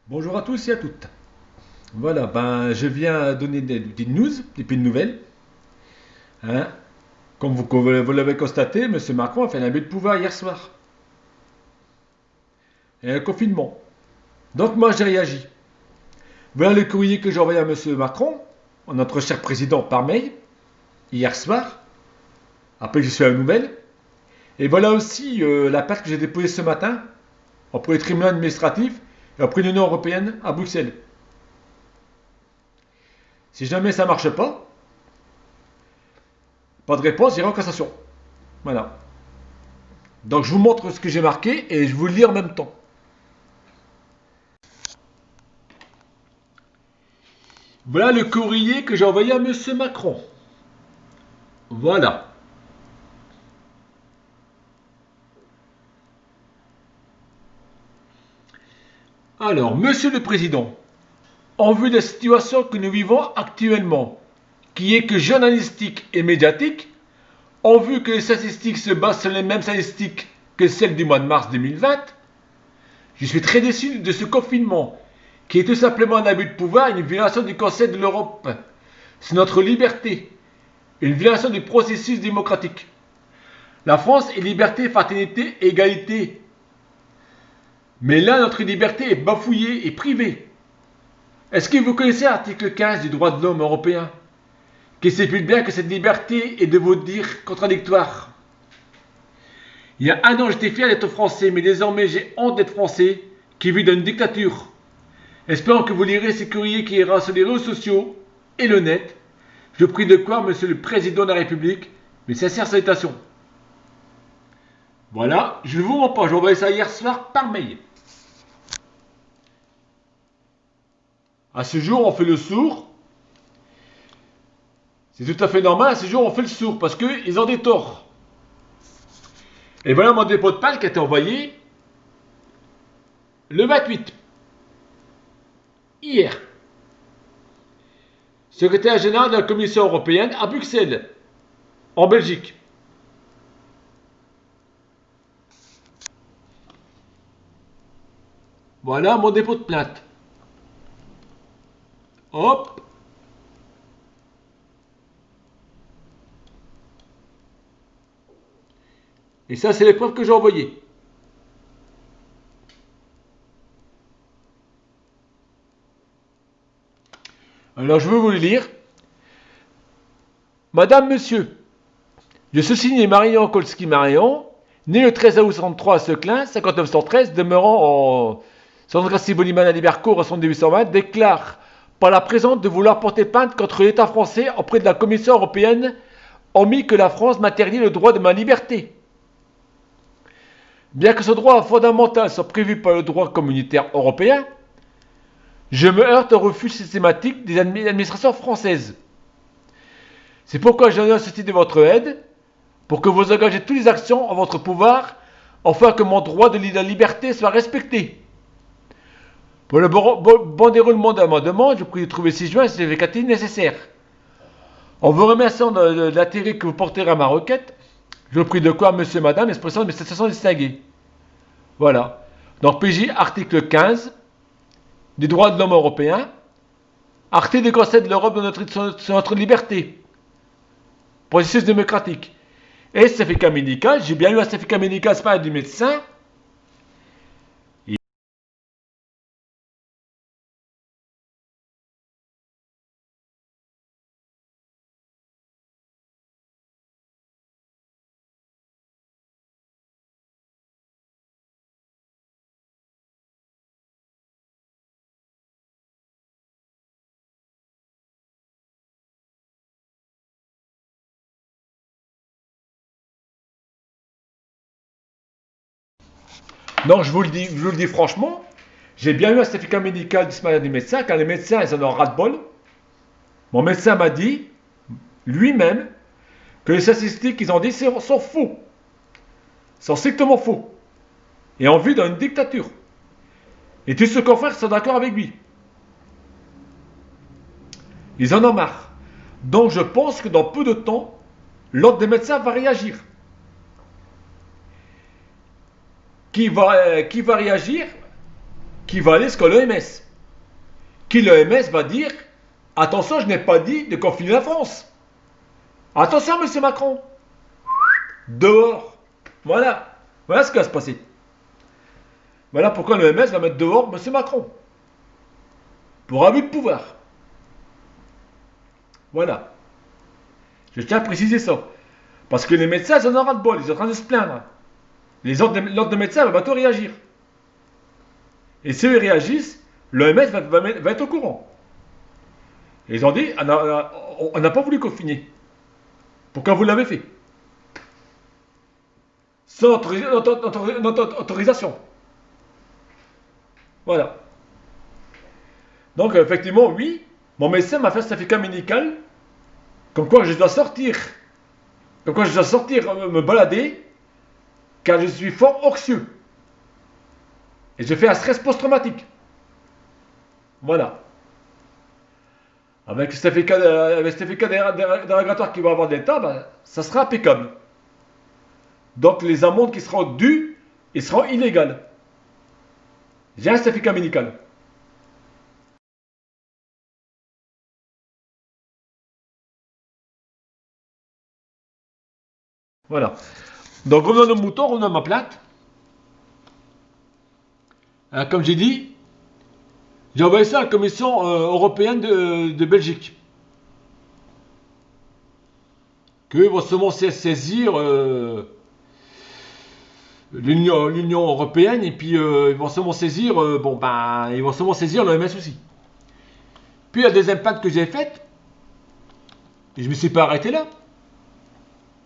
Bonjour à tous et à toutes. Voilà, je viens donner des petites news, des petites nouvelles. Hein. Comme vous l'avez constaté, M. Macron a fait un abus de pouvoir hier soir. Et un confinement. Donc moi j'ai réagi. Voilà le courrier que j'ai envoyé à M. Macron, à notre cher président par mail, hier soir. Après j'ai su la nouvelle. Et voilà aussi la plainte que j'ai déposée ce matin auprès du tribunal administratif et auprès de l'Union européenne à Bruxelles. Si jamais ça ne marche pas de réponse, j'irai en cassation. Voilà. Donc je vous montre ce que j'ai marqué et je vous le lis en même temps. Voilà le courrier que j'ai envoyé à Monsieur Macron. Voilà. Alors, Monsieur le Président, en vue de la situation que nous vivons actuellement, qui est que journalistique et médiatique, en vue que les statistiques se basent sur les mêmes statistiques que celles du mois de mars 2020, je suis très déçu de ce confinement, qui est tout simplement un abus de pouvoir et une violation du Conseil de l'Europe. C'est notre liberté, une violation du processus démocratique. La France est liberté, fraternité et égalité. Mais là, notre liberté est bafouillée et privée. Est-ce que vous connaissez l'article 15 du droit de l'homme européen, qui stipule bien que cette liberté est de vous dire contradictoire? Il y a un an, j'étais fier d'être français, mais désormais j'ai honte d'être français, qui vit dans une dictature. Espérons que vous lirez ces courriers qui ira sur les réseaux sociaux et le net. Je prie de quoi, Monsieur le Président de la République, mes sincères salutations. Voilà, je ne vous mens pas, j'ai envoyé ça hier soir par mail. À ce jour, on fait le sourd. C'est tout à fait normal, à ce jour, on fait le sourd parce qu'ils ont des torts. Et voilà mon dépôt de plainte qui a été envoyé le 28, hier. Secrétaire général de la Commission européenne à Bruxelles, en Belgique. Voilà mon dépôt de plainte. Hop. Et ça, c'est les preuves que j'ai envoyées. Alors, je veux vous le lire. Madame, monsieur, je suis signé Marion Kolski-Marion, né le 13 août 63 à Seclin, 5913, demeurant en Centre Grassi-Boliman à Libercourt en 1820, déclare par la présente de vouloir porter plainte contre l'État français auprès de la Commission européenne, omis que la France m'interdit le droit de ma liberté. Bien que ce droit fondamental soit prévu par le droit communautaire européen, je me heurte au refus systématique des administrations françaises. C'est pourquoi j'ai nécessité de votre aide pour que vous engagez toutes les actions en votre pouvoir afin que mon droit de la liberté soit respecté. Pour le bon déroulement de ma demande, je prie de trouver 6 juin si les nécessaires. En vous remerciant de l'intérêt que vous porterez à ma requête, je vous prie de quoi, monsieur et madame, l'expression de mes sensations distinguées. Voilà. Donc, PJ, article 15 des droits de l'homme européen, article du Conseil de l'Europe sur notre liberté, processus démocratique. Et certificat médical, j'ai bien eu un certificat médical, c'est pas du médecin. Non, je vous le dis franchement, j'ai bien eu un certificat médical du médecin, car les médecins, ils en ont ras-de-bol. Mon médecin m'a dit, lui-même, que les statistiques qu'ils ont dit sont faux. Sont strictement faux. Et on vit dans une dictature. Et tous ceux confrères sont d'accord avec lui. Ils en ont marre. Donc je pense que dans peu de temps, l'ordre des médecins va réagir. Qui va réagir? qui va aller jusqu'à l'OMS. Qui l'OMS va dire, attention, je n'ai pas dit de confiner la France. Attention, monsieur Macron. Dehors. Voilà. Voilà ce qui va se passer. Voilà pourquoi l'OMS va mettre dehors monsieur Macron. Pour abus de pouvoir. Voilà. Je tiens à préciser ça. Parce que les médecins, ils en ont ras de bol. Ils sont en train de se plaindre. L'ordre de médecins va bientôt réagir. Et si eux réagissent, l'OMS va être au courant. Et ils ont dit, on n'a pas voulu confiner. Pourquoi vous l'avez fait? Sans notre autorisation. Voilà. Donc, effectivement, oui, mon médecin m'a fait un certificat médical, comme quoi je dois sortir. Comme quoi je dois sortir me balader, car je suis fort anxieux. Et je fais un stress post-traumatique. Voilà. Avec le certificat dérogatoire qui va avoir de l'État, ben, ça sera impeccable. Donc les amendes qui seront dues, ils seront illégales. J'ai un certificat médical. Voilà. Donc revenons à nos moutons, revenons à ma plate. Comme j'ai dit, j'ai envoyé ça à la Commission européenne de Belgique. Qu'eux vont seulement saisir l'Union européenne et puis ils vont seulement saisir, ils vont seulement saisir l'OMS aussi. Puis la deuxième plainte que j'ai faite, et je ne me suis pas arrêté là.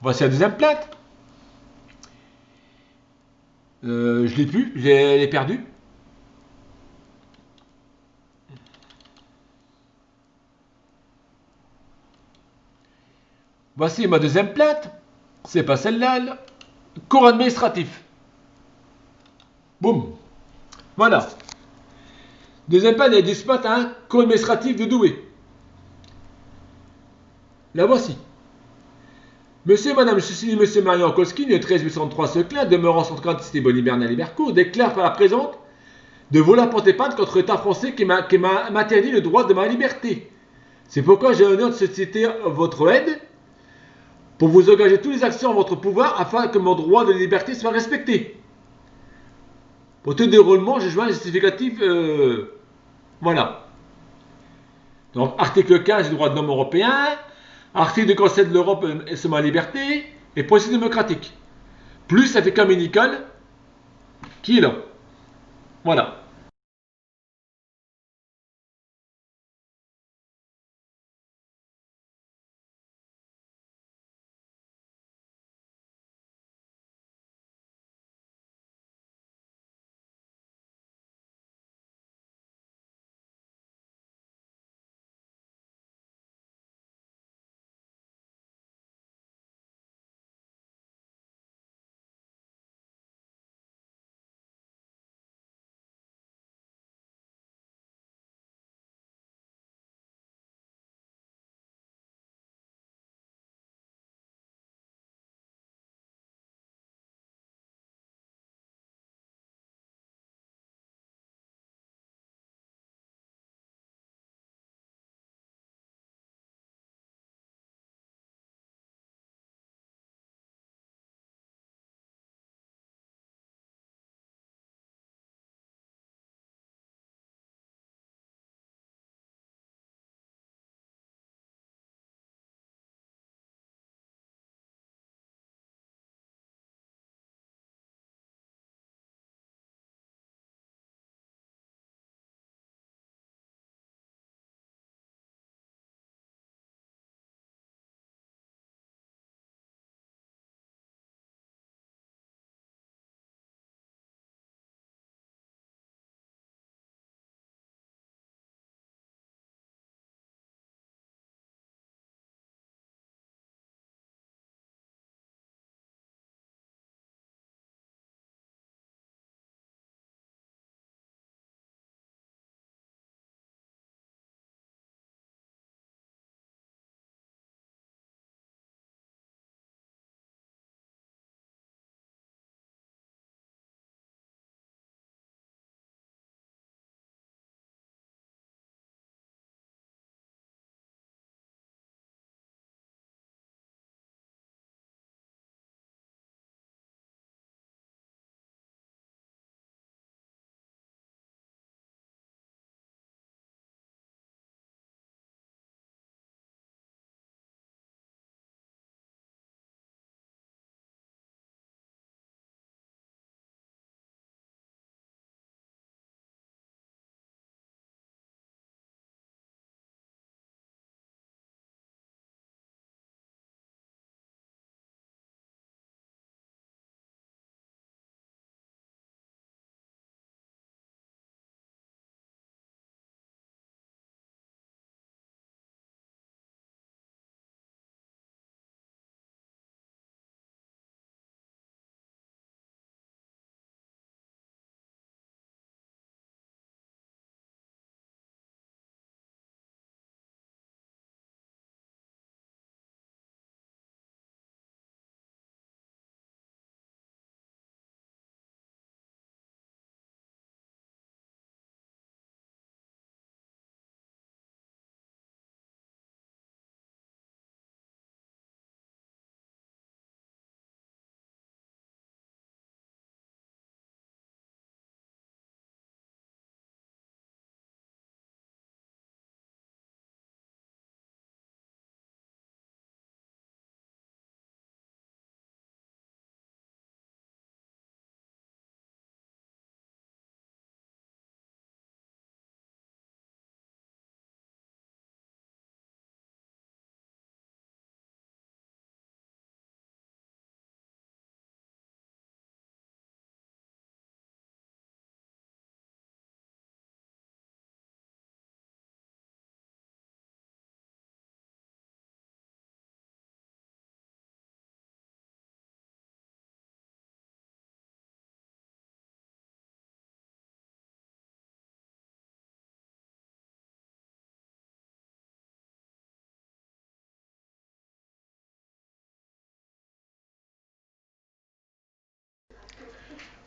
Voici la deuxième plainte. Je l'ai plus, je l'ai perdu. Voici ma deuxième plainte. C'est pas celle-là. Cours administratif. Boum. Voilà. Deuxième plainte, elle est du ce matin. Cours administratif de Douai. La voici. Monsieur et madame, je suis monsieur Marion Kolski, né 13 803 Seclin, demeurant 130 cité Boniberne à Libercourt, déclare par la présente de vouloir porter plainte contre l'État français qui m'interdit le droit de ma liberté. C'est pourquoi j'ai l'honneur de solliciter votre aide pour vous engager toutes les actions en votre pouvoir afin que mon droit de liberté soit respecté. Pour tout déroulement, j'ai joint un justificatif. Voilà. Donc, article 15 du droit de l'homme européen, article du Conseil de l'Europe sur ma liberté, et procédure démocratique. Plus certificat médical qui est là. Voilà.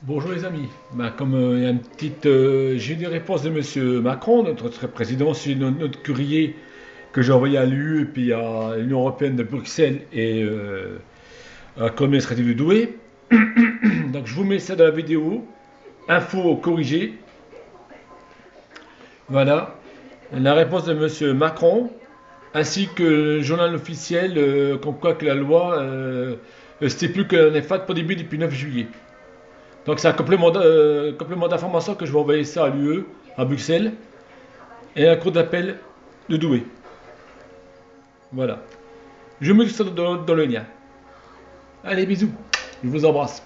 Bonjour les amis. Comme il y a une petite, j'ai eu des réponses de Monsieur Macron, notre président, sur notre courrier que j'ai envoyé à l'UE et puis à l'Union européenne de Bruxelles et à la commune administrative de Douai. Donc je vous mets ça dans la vidéo. Info corrigée. Voilà. La réponse de Monsieur Macron, ainsi que le journal officiel, comme quoi que la loi stipule que la NEFAT pas début depuis 9 juillet. Donc c'est un complément d'information que je vais envoyer ça à l'UE, à Bruxelles, et à la cour d'appel de Douai. Voilà. Je mets tout ça dans le lien. Allez, bisous. Je vous embrasse.